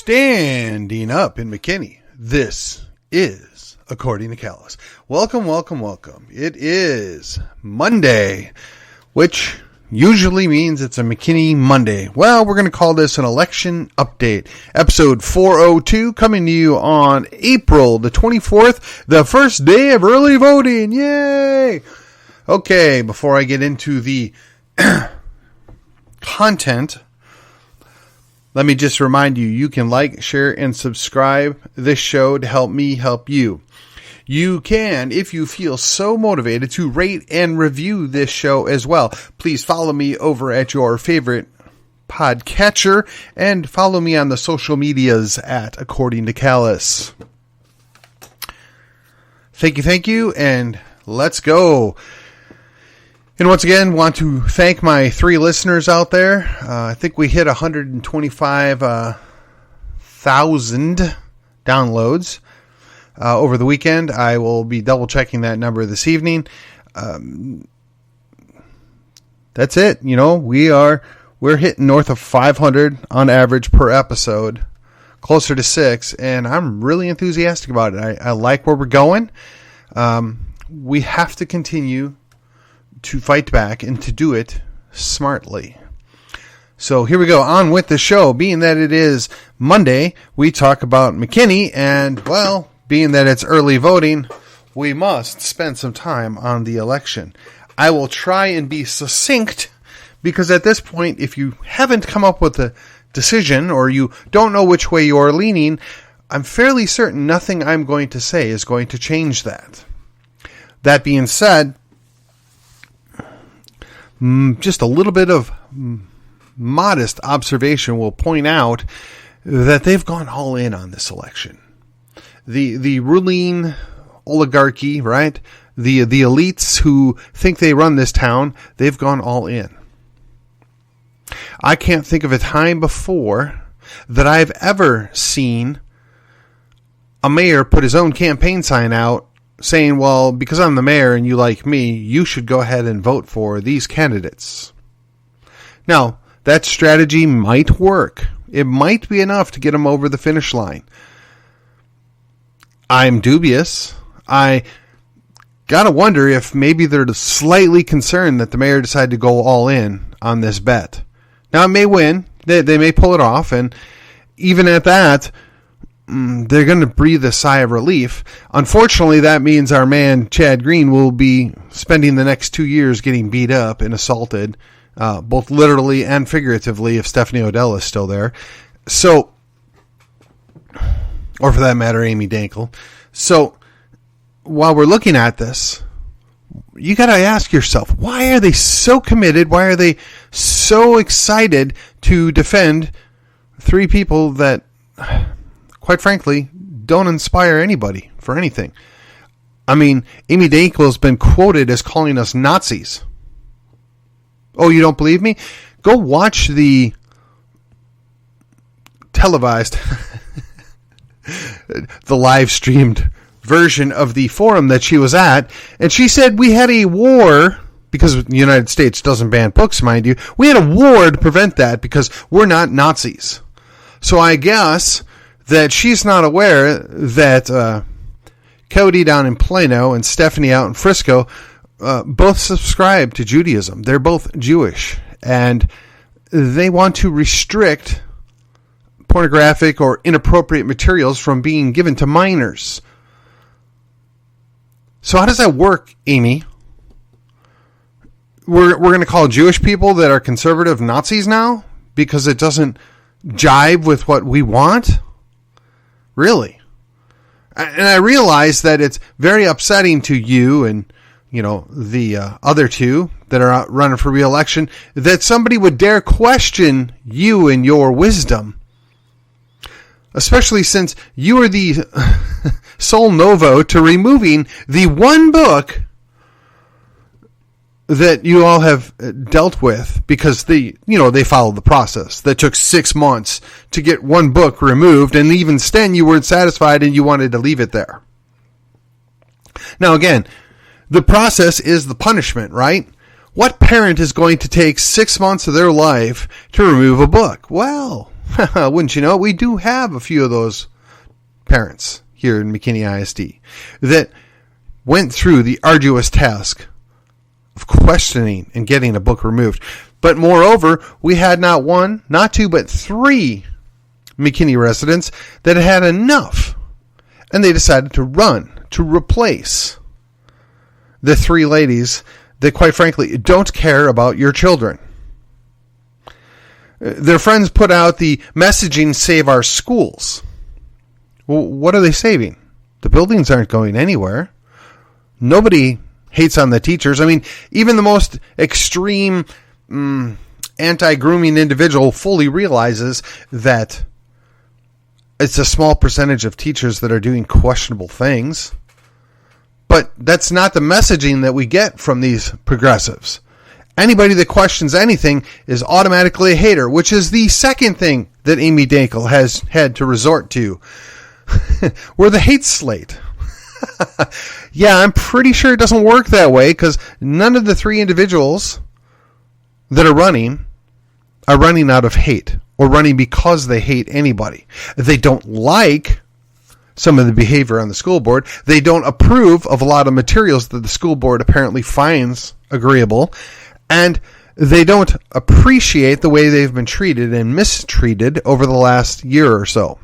Standing up in McKinney, this is According to Callus. Welcome. It is Monday, which usually means it's a McKinney Monday. Well, we're going to call this an election update. Episode 402 coming to you on April the 24th, the first day of early voting. Yay! Okay, before I get into the content, let me just remind you, you can like, share, and subscribe this show to help me help you. You can, if you feel so motivated, to rate and review this show as well. Please follow me over at your favorite podcatcher and follow me on the social medias at According to Callus. Thank you, and let's go. And once again, want to thank my 3 listeners out there. I think we hit 125,000 downloads over the weekend. I will be double checking that number this evening. That's it. You know, we're hitting north of 500 on average per episode, closer to 6, and I'm really enthusiastic about it. I like where we're going. We have to continue to fight back and to do it smartly. So here we go, on with the show. Being that it is Monday, we talk about McKinney, and well, being that it's early voting, we must spend some time on the election. I will try and be succinct, because at this point, if you haven't come up with a decision or you don't know which way you're leaning, I'm fairly certain nothing I'm going to say is going to change that. That being said, just a little bit of modest observation will point out that they've gone all in on this election. The ruling oligarchy, right? The elites who think they run this town, they've gone all in. I can't think of a time before that I've ever seen a mayor put his own campaign sign out saying, well, because I'm the mayor and you like me, you should go ahead and vote for these candidates. Now, that strategy might work. It might be enough to get them over the finish line. I'm dubious. I gotta wonder if maybe they're slightly concerned that the mayor decided to go all in on this bet. Now, it may win. They may pull it off, and even at that, they're going to breathe a sigh of relief. Unfortunately, that means our man Chad Green will be spending the next 2 years getting beat up and assaulted, both literally and figuratively, if Stephanie Odell is still there. So, or for that matter, Amy Dankel. So, while we're looking at this, you got to ask yourself, why are they so committed? Why are they so excited to defend 3 people that, quite frankly, don't inspire anybody for anything? I mean, Amy Dankel has been quoted as calling us Nazis. Oh, you don't believe me? Go watch the televised, the live streamed version of the forum that she was at, and she said we had a war, because the United States doesn't ban books, mind you. We had a war to prevent that because we're not Nazis. So I guess that she's not aware that Cody down in Plano and Stephanie out in Frisco both subscribe to Judaism. They're both Jewish, and they want to restrict pornographic or inappropriate materials from being given to minors. So how does that work, Amy? We're going to call Jewish people that are conservative Nazis now because it doesn't jive with what we want? Really? And I realize that it's very upsetting to you and, you know, the other 2 that are out running for re-election that somebody would dare question you and your wisdom. Especially since you are the sole novo to removing the one book that you all have dealt with because they followed the process that took 6 months to get one book removed, and even then you weren't satisfied and you wanted to leave it there. Now again, the process is the punishment, right? What parent is going to take 6 months of their life to remove a book? Well, Wouldn't you know, we do have a few of those parents here in McKinney ISD that went through the arduous task of questioning and getting a book removed. But moreover, we had not one, not two, but three McKinney residents that had enough. And they decided to run, to replace the three ladies that, quite frankly, don't care about your children. Their friends put out the messaging, "Save our schools." Well, what are they saving? The buildings aren't going anywhere. Nobody hates on the teachers. I mean, even the most extreme anti-grooming individual fully realizes that it's a small percentage of teachers that are doing questionable things. But that's not the messaging that we get from these progressives. Anybody that questions anything is automatically a hater, which is the second thing that Amy Dankel has had to resort to. We're the hate slate. Yeah, I'm pretty sure it doesn't work that way, because none of the three individuals that are running out of hate or running because they hate anybody. They don't like some of the behavior on the school board. They don't approve of a lot of materials that the school board apparently finds agreeable. And they don't appreciate the way they've been treated and mistreated over the last year or so.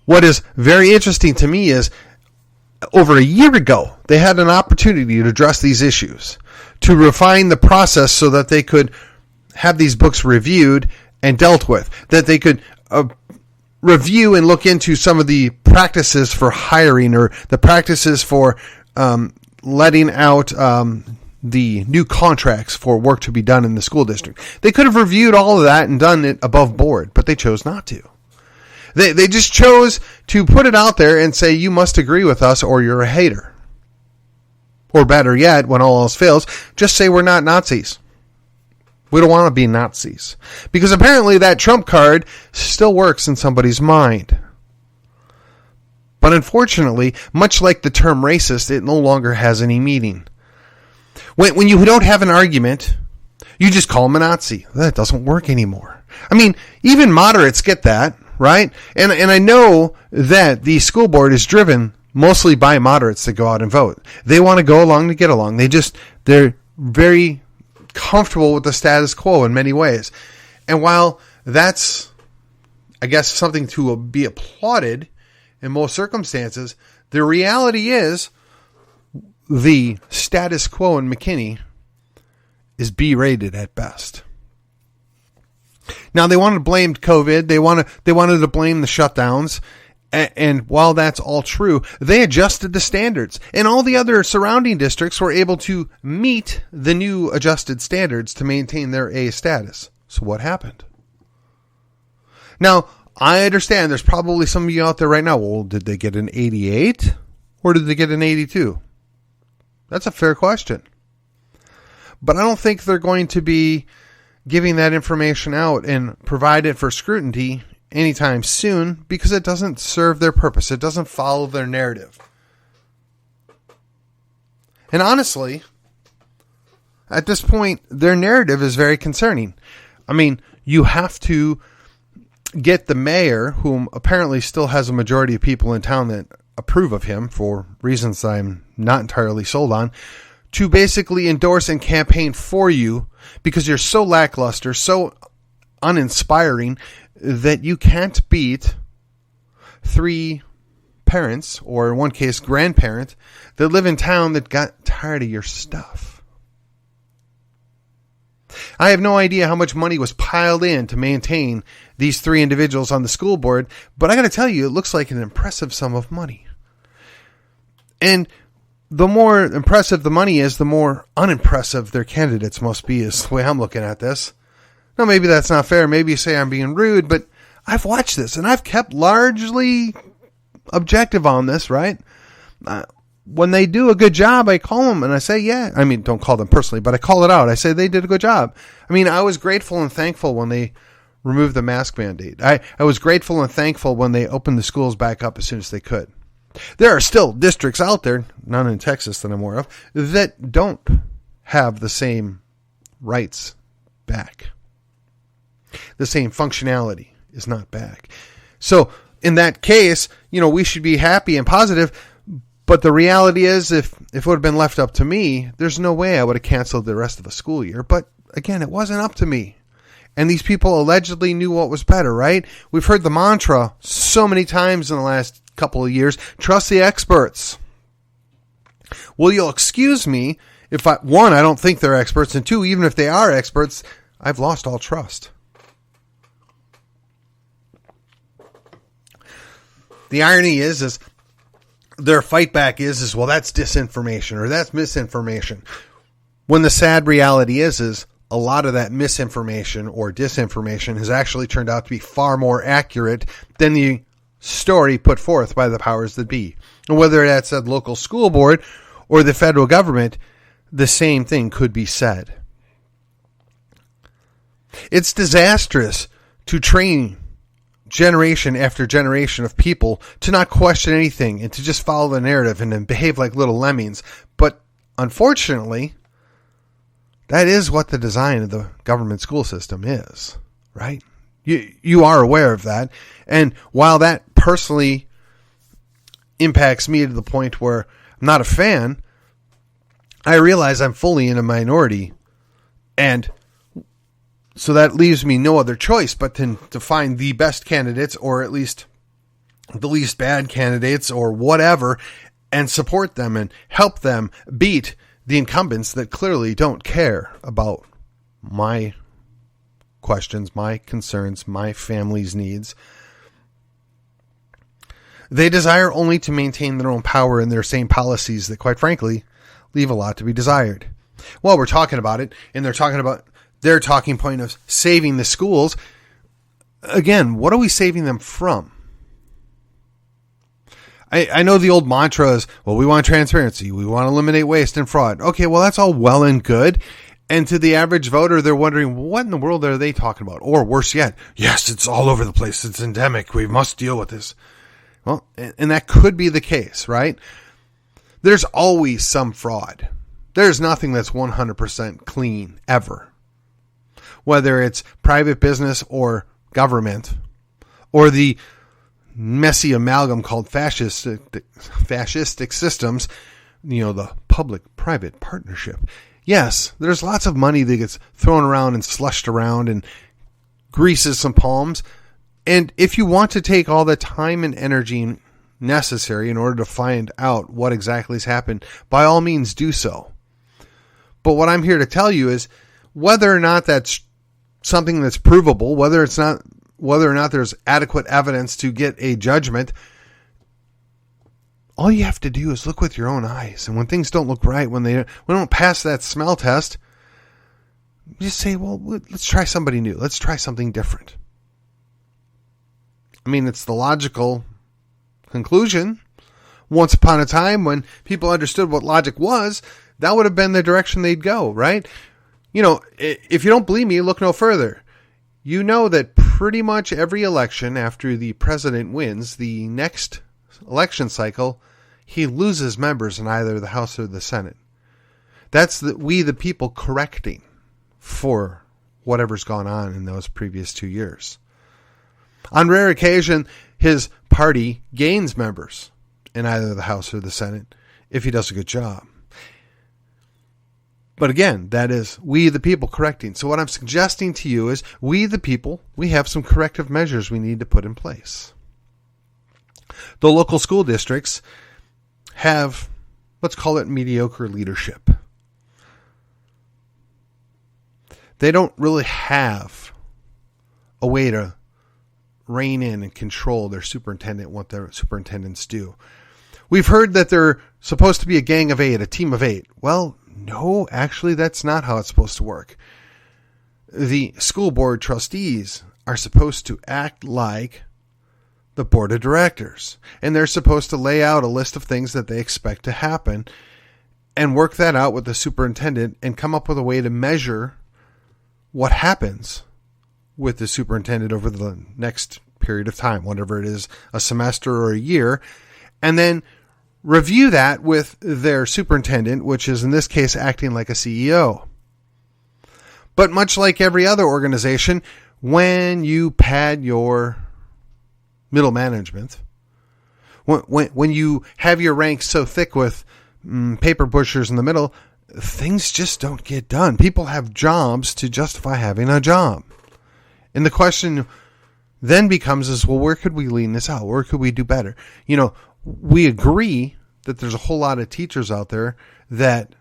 What is very interesting to me is, over a year ago, they had an opportunity to address these issues, to refine the process so that they could have these books reviewed and dealt with, that they could review and look into some of the practices for hiring or the practices for letting out the new contracts for work to be done in the school district. They could have reviewed all of that and done it above board, but they chose not to. They just chose to put it out there and say, you must agree with us or you're a hater. Or better yet, when all else fails, just say we're not Nazis. We don't want to be Nazis. Because apparently that trump card still works in somebody's mind. But unfortunately, much like the term racist, it no longer has any meaning. When you don't have an argument, you just call them a Nazi. That doesn't work anymore. I mean, even moderates get that, right? And I know that the school board is driven mostly by moderates that go out and vote. They want to go along to get along. They're very comfortable with the status quo in many ways. And while that's, I guess, something to be applauded in most circumstances, the reality is the status quo in McKinney is B-rated at best. Now, they wanted to blame COVID. They wanted to blame the shutdowns. And while that's all true, they adjusted the standards. And all the other surrounding districts were able to meet the new adjusted standards to maintain their A status. So what happened? Now, I understand there's probably some of you out there right now, well, did they get an 88 or did they get an 82? That's a fair question. But I don't think they're going to be giving that information out and provide it for scrutiny anytime soon, because it doesn't serve their purpose. It doesn't follow their narrative. And honestly, at this point, their narrative is very concerning. I mean, you have to get the mayor, whom apparently still has a majority of people in town that approve of him for reasons that I'm not entirely sold on, to basically endorse and campaign for you because you're so lackluster, so uninspiring, that you can't beat three parents, or in one case, grandparent, that live in town that got tired of your stuff. I have no idea how much money was piled in to maintain these three individuals on the school board, but I got to tell you, it looks like an impressive sum of money. And the more impressive the money is, the more unimpressive their candidates must be, is the way I'm looking at this. Now, maybe that's not fair. Maybe you say I'm being rude, but I've watched this and I've kept largely objective on this, right? When they do a good job, I call them and I say, yeah. I mean, don't call them personally, but I call it out. I say they did a good job. I mean, I was grateful and thankful when they removed the mask mandate. I was grateful and thankful when they opened the schools back up as soon as they could. There are still districts out there, none in Texas that I'm aware of, that don't have the same rights back. The same functionality is not back. So in that case, we should be happy and positive. But the reality is, if it would have been left up to me, there's no way I would have canceled the rest of the school year. But again, it wasn't up to me. And these people allegedly knew what was better, right? We've heard the mantra so many times in the last couple of years, trust the experts. Well, you'll excuse me if I don't think they're experts, and two, even if they are experts, I've lost all trust. The irony is their fight back is, well, that's disinformation or that's misinformation. When the sad reality is a lot of that misinformation or disinformation has actually turned out to be far more accurate than the story put forth by the powers that be. And whether that's at local school board or the federal government, the same thing could be said. It's disastrous to train generation after generation of people to not question anything and to just follow the narrative and then behave like little lemmings. But unfortunately, that is what the design of the government school system is, right? You are aware of that. And while that personally impacts me to the point where I'm not a fan, I realize I'm fully in a minority. And so that leaves me no other choice but to find the best candidates, or at least the least bad candidates or whatever, and support them and help them beat the incumbents that clearly don't care about my questions, my concerns, my family's needs. They desire only to maintain their own power and their same policies that, quite frankly, leave a lot to be desired. Well, we're talking about it, and they're talking about their talking point of saving the schools. Again, what are we saving them from? I know the old mantra is, well, we want transparency. We want to eliminate waste and fraud. Okay, well, that's all well and good. And to the average voter, they're wondering, what in the world are they talking about? Or worse yet, yes, it's all over the place. It's endemic. We must deal with this. Well, and that could be the case, right? There's always some fraud. There's nothing that's 100% clean ever. Whether it's private business or government, or the messy amalgam called fascistic systems, the public-private partnership. Yes, there's lots of money that gets thrown around and slushed around and greases some palms. And if you want to take all the time and energy necessary in order to find out what exactly has happened, by all means do so. But what I'm here to tell you is whether or not that's something that's provable, whether or not there's adequate evidence to get a judgment, all you have to do is look with your own eyes. And when things don't look right, when they don't pass that smell test, you just say, well, let's try somebody new. Let's try something different. I mean, it's the logical conclusion. Once upon a time, when people understood what logic was, that would have been the direction they'd go, right? If you don't believe me, look no further. You know that pretty much every election after the president wins, the next election cycle, he loses members in either the House or the Senate. That's we the people correcting for whatever's gone on in those previous 2 years. On rare occasion, his party gains members in either the House or the Senate if he does a good job. But again, that is we the people correcting. So what I'm suggesting to you is we the people, we have some corrective measures we need to put in place. The local school districts have, let's call it mediocre leadership. They don't really have a way to rein in and control their superintendent, what their superintendents do. We've heard that they're supposed to be a gang of 8, a team of 8. Well, no, actually, that's not how it's supposed to work. The school board trustees are supposed to act like the board of directors, and they're supposed to lay out a list of things that they expect to happen and work that out with the superintendent and come up with a way to measure what happens with the superintendent over the next period of time, whatever it is, a semester or a year, and then review that with their superintendent, which is in this case acting like a CEO. But much like every other organization, when you pad your middle management, when you have your ranks so thick with paper pushers in the middle, things just don't get done. People have jobs to justify having a job. And the question then becomes is, well, where could we lean this out? Where could we do better? We agree that there's a whole lot of teachers out there that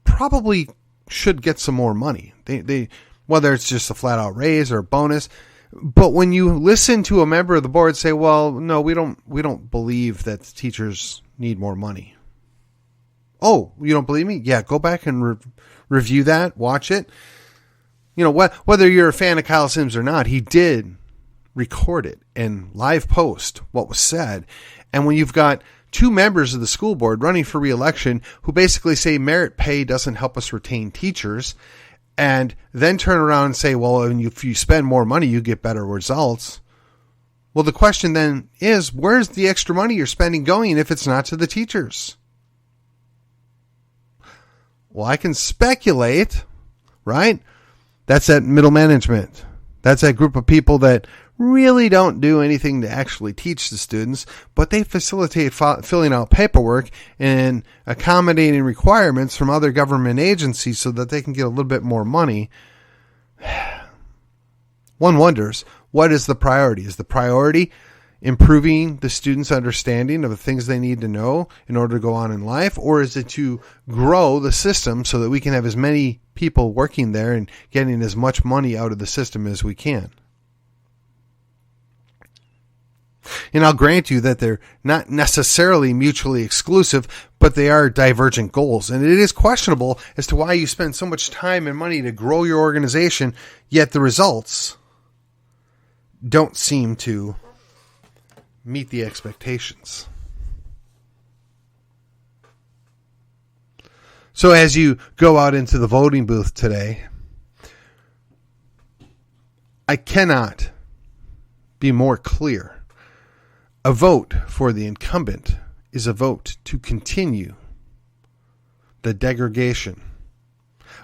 probably should get some more money. They whether it's just a flat out raise or a bonus. But when you listen to a member of the board say, well, no, we don't believe that teachers need more money. Oh, you don't believe me? Yeah, go back and review that, watch it. Whether you're a fan of Kyle Sims or not, he did record it and live post what was said. And when you've got two members of the school board running for re-election who basically say merit pay doesn't help us retain teachers, and then turn around and say, well, if you spend more money, you get better results. Well, the question then is, where's the extra money you're spending going if it's not to the teachers? Well, I can speculate, right? That's that middle management. That's that group of people that really don't do anything to actually teach the students, but they facilitate filling out paperwork and accommodating requirements from other government agencies so that they can get a little bit more money. One wonders, what is the priority? Is the priority improving the students' understanding of the things they need to know in order to go on in life? Or is it to grow the system so that we can have as many people working there and getting as much money out of the system as we can? And I'll grant you that they're not necessarily mutually exclusive, but they are divergent goals. And it is questionable as to why you spend so much time and money to grow your organization, yet the results don't seem to meet the expectations. So as you go out into the voting booth today, I cannot be more clear. A vote for the incumbent is a vote to continue the degradation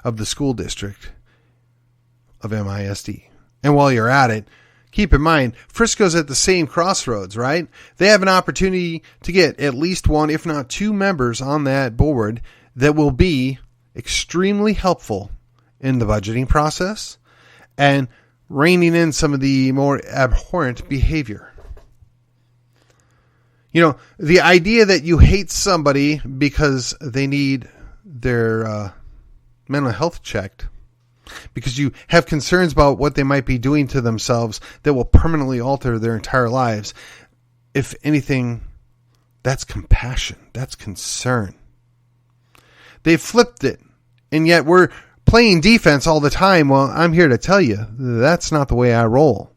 of the school district of MISD. And while you're at it, keep in mind, Frisco's at the same crossroads, right? They have an opportunity to get at least one, if not two members on that board that will be extremely helpful in the budgeting process and reining in some of the more abhorrent behavior. The idea that you hate somebody because they need their mental health checked, because you have concerns about what they might be doing to themselves that will permanently alter their entire lives. If anything, that's compassion. That's concern. They've flipped it, and yet we're playing defense all the time. Well, I'm here to tell you, that's not the way I roll.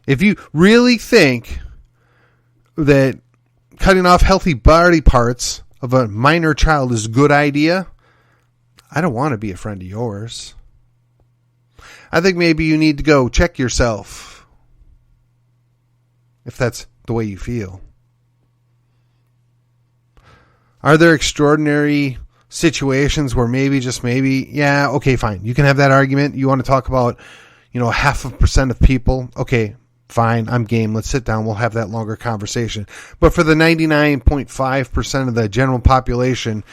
If you really think that cutting off healthy body parts of a minor child is a good idea, I don't want to be a friend of yours. I think maybe you need to go check yourself if that's the way you feel. Are there extraordinary situations where maybe, just maybe, yeah, okay, fine. You can have that argument. You want to talk about, 0.5% of people. Okay, fine, I'm game. Let's sit down. We'll have that longer conversation. But for the 99.5% of the general population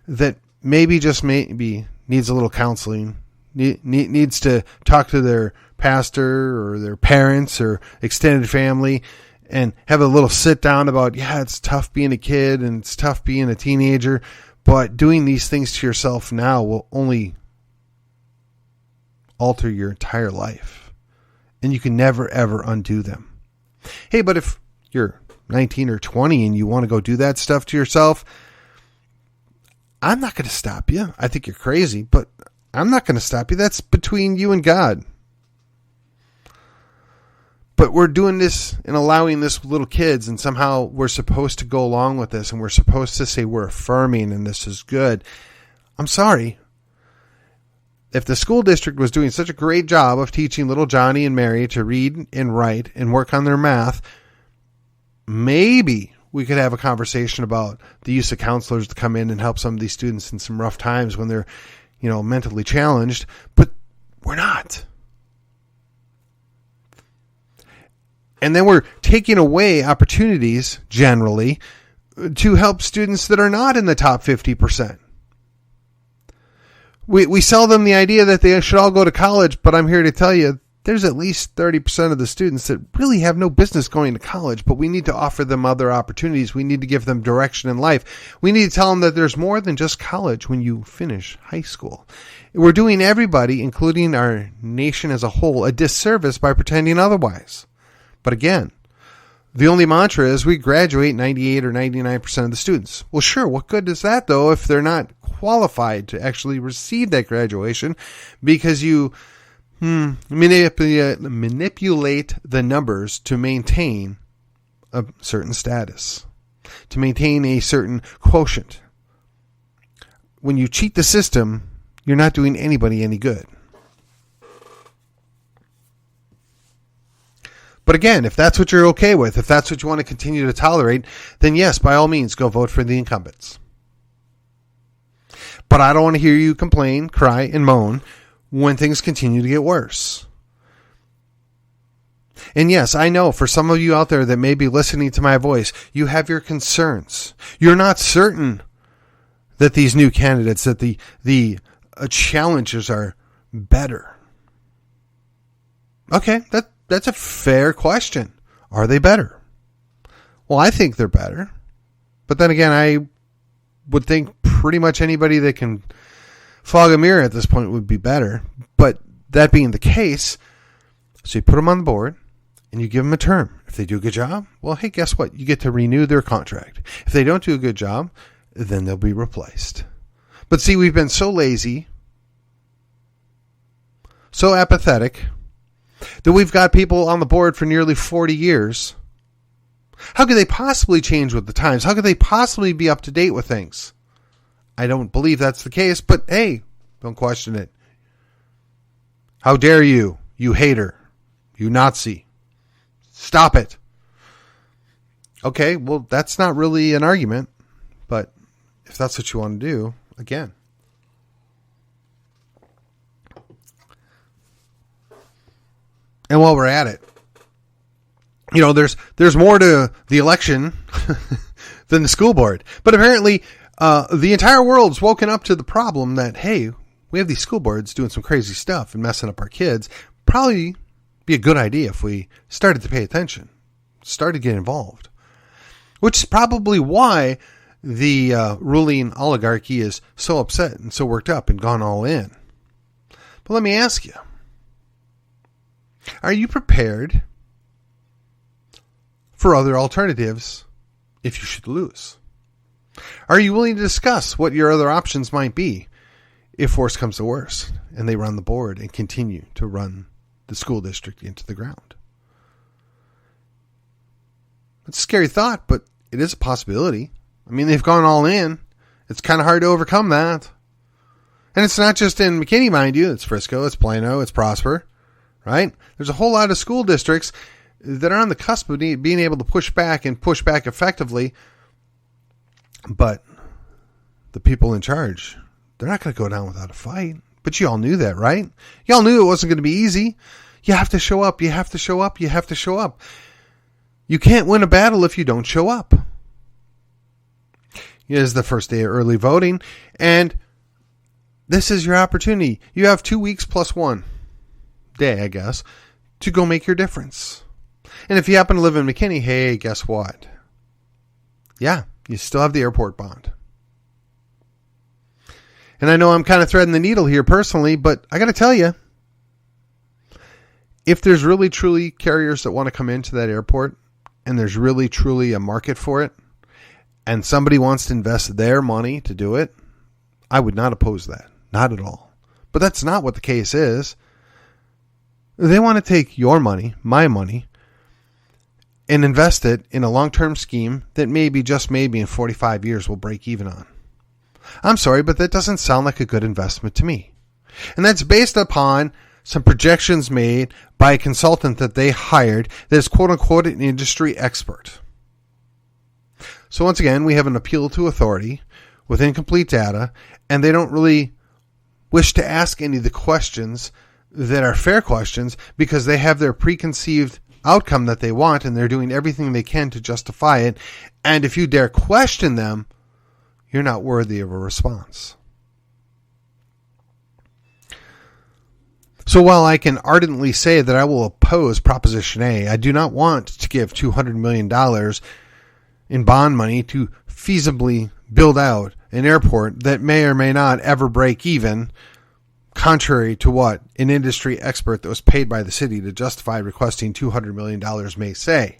that maybe, just maybe, needs a little counseling, needs to talk to their pastor or their parents or extended family and have a little sit down about, yeah, it's tough being a kid and it's tough being a teenager, but doing these things to yourself now will only alter your entire life. And you can never, ever undo them. Hey, but if you're 19 or 20 and you want to go do that stuff to yourself, I'm not going to stop you. I think you're crazy, but I'm not going to stop you. That's between you and God. But we're doing this and allowing this with little kids, and somehow we're supposed to go along with this, and we're supposed to say we're affirming and this is good. I'm sorry. If the school district was doing such a great job of teaching little Johnny and Mary to read and write and work on their math, maybe we could have a conversation about the use of counselors to come in and help some of these students in some rough times when they're, mentally challenged. But we're not. And then we're taking away opportunities, generally, to help students that are not in the top 50%. We sell them the idea that they should all go to college, but I'm here to tell you there's at least 30% of the students that really have no business going to college, but we need to offer them other opportunities. We need to give them direction in life. We need to tell them that there's more than just college when you finish high school. We're doing everybody, including our nation as a whole, a disservice by pretending otherwise. But again, the only mantra is we graduate 98 or 99% of the students. Well, sure, what good is that, though, if they're not qualified to actually receive that graduation because you manipulate the numbers to maintain a certain status, to maintain a certain quotient. When you cheat the system, you're not doing anybody any good. But again, if that's what you're okay with, if that's what you want to continue to tolerate, then yes, by all means, go vote for the incumbents. But I don't want to hear you complain, cry, and moan when things continue to get worse. And yes, I know for some of you out there that may be listening to my voice, you have your concerns. You're not certain that these new candidates, that the challengers are better. Okay, that's a fair question. Are they better? Well, I think they're better. But then again, I would think pretty much anybody that can fog a mirror at this point would be better. But that being the case, so you put them on the board and you give them a term. If they do a good job, well, hey, guess what? You get to renew their contract. If they don't do a good job, then they'll be replaced. But see, we've been so lazy, so apathetic, that we've got people on the board for nearly 40 years. How could they possibly change with the times? How could they possibly be up to date with things? I don't believe that's the case, but hey, don't question it. How dare you, you hater, you Nazi. Stop it. Okay, well, that's not really an argument, but if that's what you want to do, again. And while we're at it, you know, there's more to the election than the school board. But apparently, the entire world's woken up to the problem that, hey, we have these school boards doing some crazy stuff and messing up our kids. Probably be a good idea if we started to pay attention, started to get involved. Which is probably why the ruling oligarchy is so upset and so worked up and gone all in. But let me ask you, are you prepared for other alternatives if you should lose? Are you willing to discuss what your other options might be if worse comes to worse and they run the board and continue to run the school district into the ground? It's a scary thought, but it is a possibility. I mean, they've gone all in. It's kind of hard to overcome that. And it's not just in McKinney, mind you. It's Frisco, it's Plano, it's Prosper, right? There's a whole lot of school districts that are on the cusp of being able to push back and push back effectively. But the people in charge, they're not going to go down without a fight. But you all knew that, right? You all knew it wasn't going to be easy. You have to show up. You have to show up. You have to show up. You can't win a battle if you don't show up. It is the first day of early voting, and this is your opportunity. You have 2 weeks plus 1 day, I guess, to go make your difference. And if you happen to live in McKinney, hey, guess what? Yeah, you still have the airport bond. And I know I'm kind of threading the needle here personally, but I got to tell you, if there's really truly carriers that want to come into that airport and there's really truly a market for it and somebody wants to invest their money to do it, I would not oppose that. Not at all. But that's not what the case is. They want to take your money, my money, and invest it in a long-term scheme that maybe, just maybe in 45 years will break even on. I'm sorry, but that doesn't sound like a good investment to me. And that's based upon some projections made by a consultant that they hired that is quote-unquote an industry expert. So once again, we have an appeal to authority with incomplete data, and they don't really wish to ask any of the questions that are fair questions because they have their preconceived outcome that they want, and they're doing everything they can to justify it. And if you dare question them, you're not worthy of a response. So while I can ardently say that I will oppose Proposition A, I do not want to give $200 million in bond money to feasibly build out an airport that may or may not ever break even, contrary to what an industry expert that was paid by the city to justify requesting $200 million may say.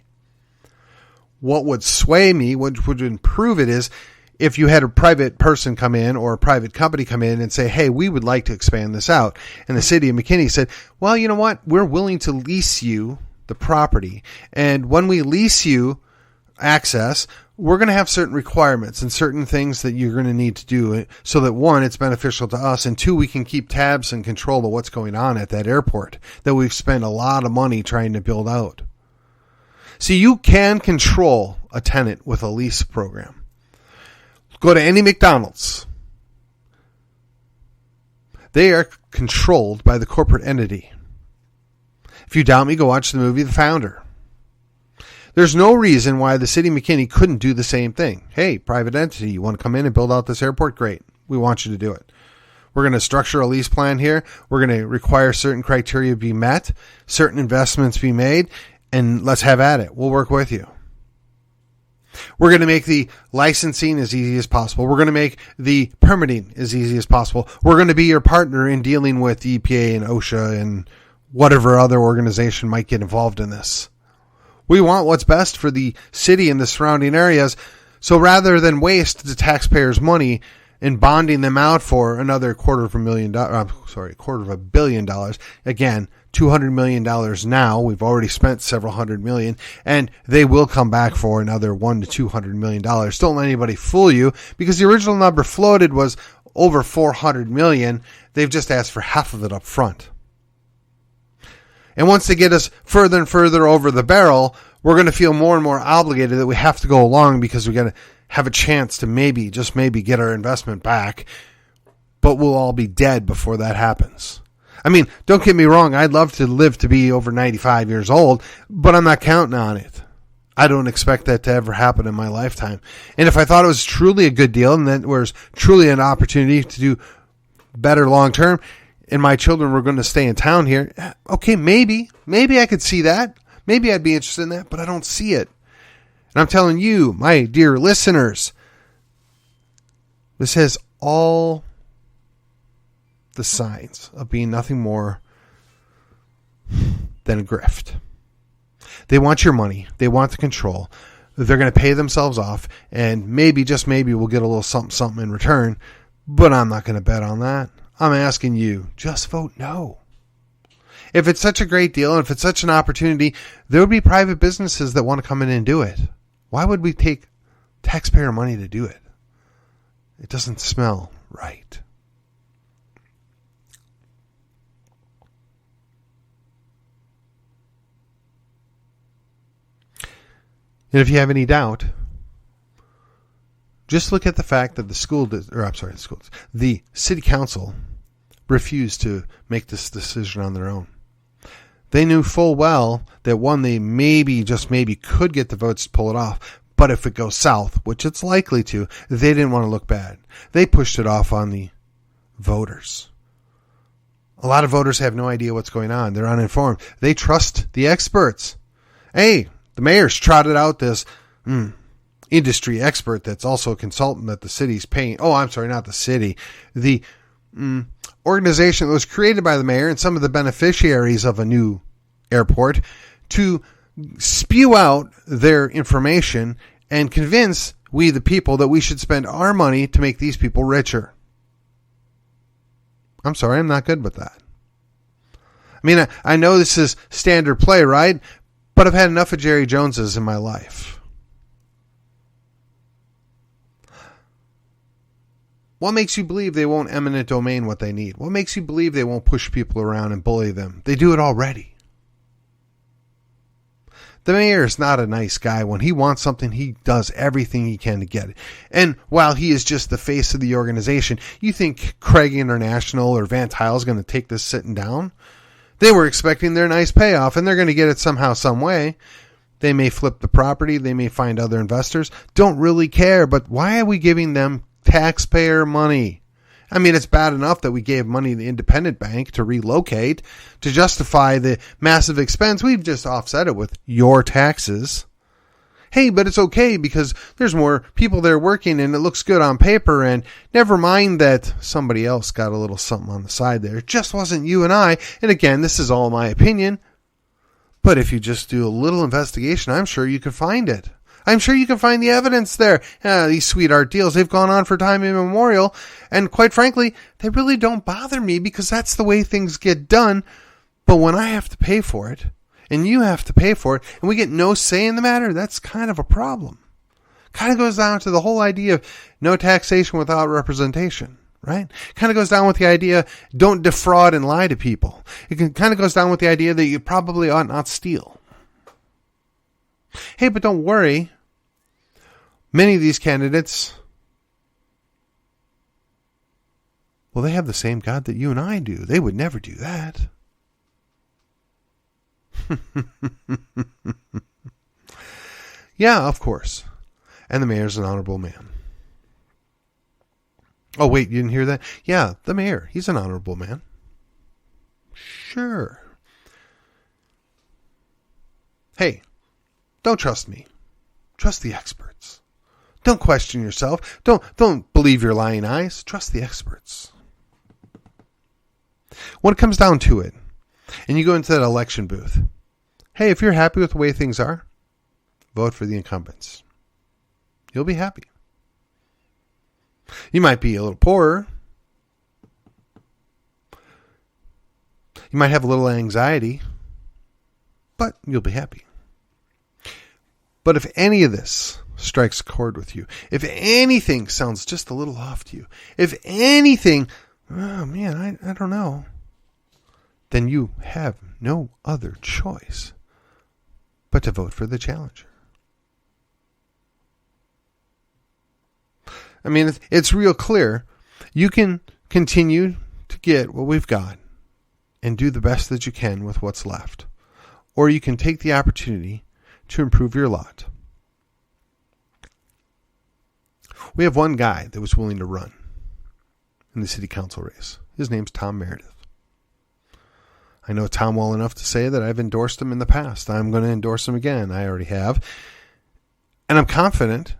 What would sway me, what would improve it, is if you had a private person come in or a private company come in and say, hey, we would like to expand this out. And the city of McKinney said, well, you know what? We're willing to lease you the property. And when we lease you access, we're going to have certain requirements and certain things that you're going to need to do so that, one, it's beneficial to us, and two, we can keep tabs and control of what's going on at that airport that we've spent a lot of money trying to build out. See, you can control a tenant with a lease program. Go to any McDonald's. They are controlled by the corporate entity. If you doubt me, go watch the movie The Founder. There's no reason why the city of McKinney couldn't do the same thing. Hey, private entity, you want to come in and build out this airport? Great. We want you to do it. We're going to structure a lease plan here. We're going to require certain criteria be met, certain investments be made, and let's have at it. We'll work with you. We're going to make the licensing as easy as possible. We're going to make the permitting as easy as possible. We're going to be your partner in dealing with the EPA and OSHA and whatever other organization might get involved in this. We want what's best for the city and the surrounding areas. So rather than waste the taxpayers' money in bonding them out for another $250 million. Again, $200 million now. We've already spent several hundred million, and they will come back for another $100 to $200 million. Don't let anybody fool you, because the original number floated was over $400 million. They've just asked for half of it up front. And once they get us further and further over the barrel, we're going to feel more and more obligated that we have to go along because we're going to have a chance to maybe, just maybe, get our investment back. But we'll all be dead before that happens. I mean, don't get me wrong. I'd love to live to be over 95 years old, but I'm not counting on it. I don't expect that to ever happen in my lifetime. And if I thought it was truly a good deal and that was truly an opportunity to do better long term, and my children were going to stay in town here, okay, maybe I could see that. Maybe I'd be interested in that, but I don't see it. And I'm telling you, my dear listeners, this has all the signs of being nothing more than a grift. They want your money. They want the control. They're going to pay themselves off, and maybe, just maybe, we'll get a little something in return, but I'm not going to bet on that. I'm asking you, just vote no. If it's such a great deal and if it's such an opportunity, there would be private businesses that want to come in and do it. Why would we take taxpayer money to do it? It doesn't smell right. And if you have any doubt, just look at the fact that the city council refused to make this decision on their own. They knew full well that, one, they maybe, just maybe, could get the votes to pull it off. But if it goes south, which it's likely to, they didn't want to look bad. They pushed it off on the voters. A lot of voters have no idea what's going on. They're uninformed. They trust the experts. Hey, the mayor's trotted out this industry expert that's also a consultant that the city's paying. Oh, I'm sorry, not the city. The organization that was created by the mayor and some of the beneficiaries of a new airport to spew out their information and convince we, the people, that we should spend our money to make these people richer. I'm sorry, I'm not good with that. I mean, I know this is standard play, right? But I've had enough of Jerry Joneses in my life. What makes you believe they won't eminent domain what they need? What makes you believe they won't push people around and bully them? They do it already. The mayor is not a nice guy. When he wants something, he does everything he can to get it. And while he is just the face of the organization, you think Craig International or Van Tile is going to take this sitting down? They were expecting their nice payoff, and they're going to get it somehow, some way. They may flip the property. They may find other investors. Don't really care, but why are we giving them taxpayer money? I mean, it's bad enough that we gave money to the independent bank to relocate. To justify the massive expense, we've just offset it with your taxes. Hey, but it's okay because there's more people there working and it looks good on paper, and never mind that somebody else got a little something on the side there. It just wasn't you and I. And again, this is all my opinion. But if you just do a little investigation, I'm sure you can find it. I'm sure you can find the evidence there. These sweetheart deals, they've gone on for time immemorial. And quite frankly, they really don't bother me because that's the way things get done. But when I have to pay for it, and you have to pay for it, and we get no say in the matter, that's kind of a problem. Kind of goes down to the whole idea of no taxation without representation. Right? Kind of goes down with the idea, don't defraud and lie to people. It kind of goes down with the idea that you probably ought not steal. Hey, but don't worry. Many of these candidates, well, they have the same God that you and I do. They would never do that. Yeah, of course. And the mayor's an honorable man. Oh, wait, you didn't hear that? Yeah, the mayor. He's an honorable man. Sure. Hey, don't trust me. Trust the experts. Don't question yourself. Don't believe your lying eyes. Trust the experts. When it comes down to it, and you go into that election booth, hey, if you're happy with the way things are, vote for the incumbents. You'll be happy. You might be a little poorer. You might have a little anxiety, but you'll be happy. But if any of this strikes a chord with you, if anything sounds just a little off to you, if anything, oh man, I don't know, then you have no other choice but to vote for the challenger. I mean, it's real clear. You can continue to get what we've got and do the best that you can with what's left. Or you can take the opportunity to improve your lot. We have one guy that was willing to run in the city council race. His name's Tom Meredith. I know Tom well enough to say that I've endorsed him in the past. I'm going to endorse him again. I already have. And I'm confident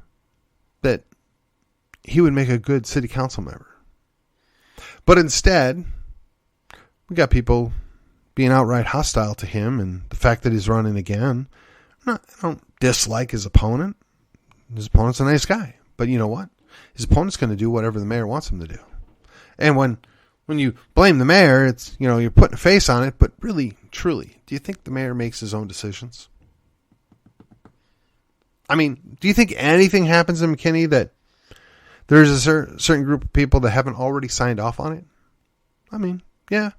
that he would make a good city council member. But instead, we got people being outright hostile to him and the fact that he's running again. I don't dislike his opponent. His opponent's a nice guy. But you know what? His opponent's going to do whatever the mayor wants him to do. And when you blame the mayor, it's, you're putting a face on it, but really, truly, do you think the mayor makes his own decisions? I mean, do you think anything happens in McKinney that there's a certain group of people that haven't already signed off on it? I mean, yeah.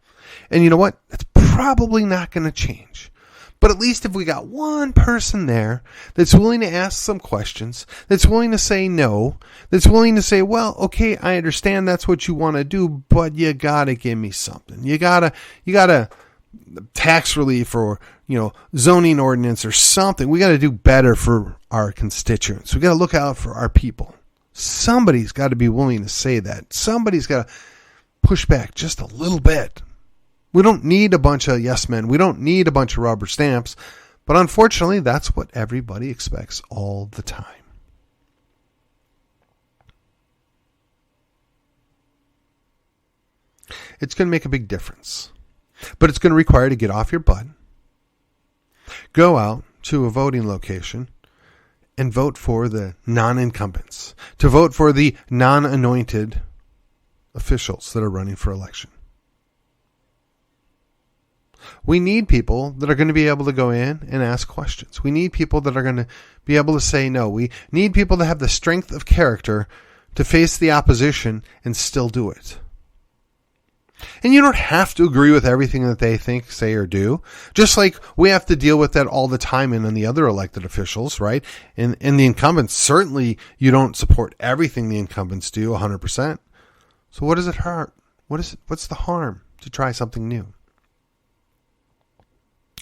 And you know what? It's probably not going to change. But at least if we got one person there that's willing to ask some questions, that's willing to say no, that's willing to say, well, okay, I understand that's what you want to do, but you got to give me something. You got to tax relief or, zoning ordinance or something. We got to do better for our constituents. We got to look out for our people. Somebody's got to be willing to say that. Somebody's got to push back just a little bit. We don't need a bunch of yes men. We don't need a bunch of rubber stamps. But unfortunately, that's what everybody expects all the time. It's going to make a big difference. But it's going to require you to get off your butt, go out to a voting location, and vote for the non-incumbents, to vote for the non-anointed officials that are running for election. We need people that are going to be able to go in and ask questions. We need people that are going to be able to say no. We need people to have the strength of character to face the opposition and still do it. And you don't have to agree with everything that they think, say, or do. Just like we have to deal with that all the time in the other elected officials, right? And the incumbents, certainly you don't support everything the incumbents do 100%. So what does it hurt? What's the harm to try something new?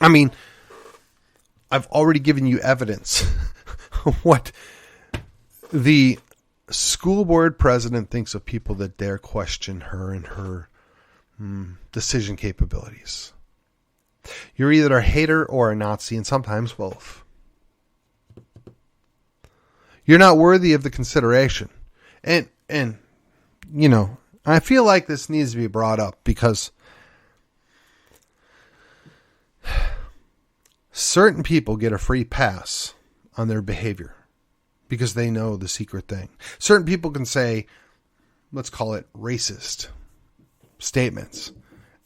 I mean, I've already given you evidence of what the school board president thinks of people that dare question her and her decision capabilities. You're either a hater or a Nazi, and sometimes both. You're not worthy of the consideration. And you know, I feel like this needs to be brought up because certain people get a free pass on their behavior because they know the secret thing. Certain people can say, let's call it racist statements.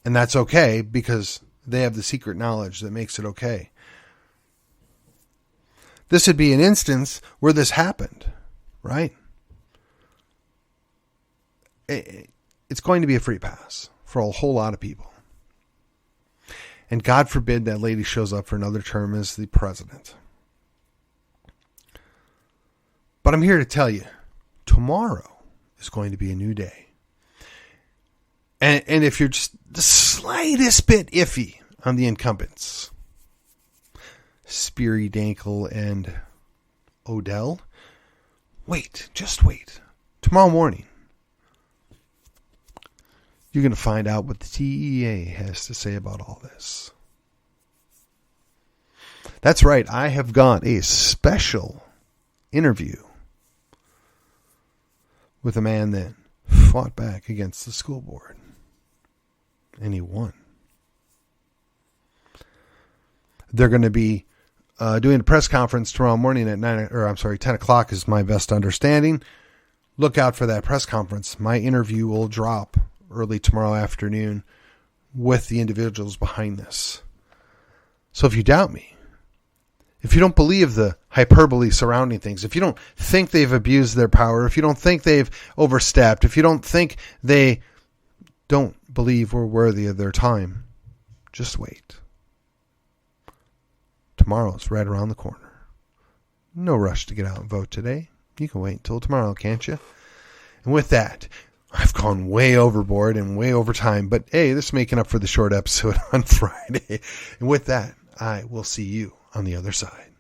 And that's okay because they have the secret knowledge that makes it okay. This would be an instance where this happened, right? It's going to be a free pass for a whole lot of people. And God forbid that lady shows up for another term as the president. But I'm here to tell you, tomorrow is going to be a new day. And if you're just the slightest bit iffy on the incumbents, Speary, Dankel, and Odell, just wait. Tomorrow morning, you're going to find out what the TEA has to say about all this. That's right. I have got a special interview with a man that fought back against the school board. And he won. They're going to be doing a press conference tomorrow morning at 10 o'clock is my best understanding. Look out for that press conference. My interview will drop early tomorrow afternoon with the individuals behind this. So if you doubt me, if you don't believe the hyperbole surrounding things, if you don't think they've abused their power, if you don't think they've overstepped, if you don't think they don't believe we're worthy of their time, just wait. Tomorrow's right around the corner. No rush to get out and vote today. You can wait until tomorrow, can't you? And with that, I've gone way overboard and way over time, but hey, this is making up for the short episode on Friday. And with that, I will see you on the other side.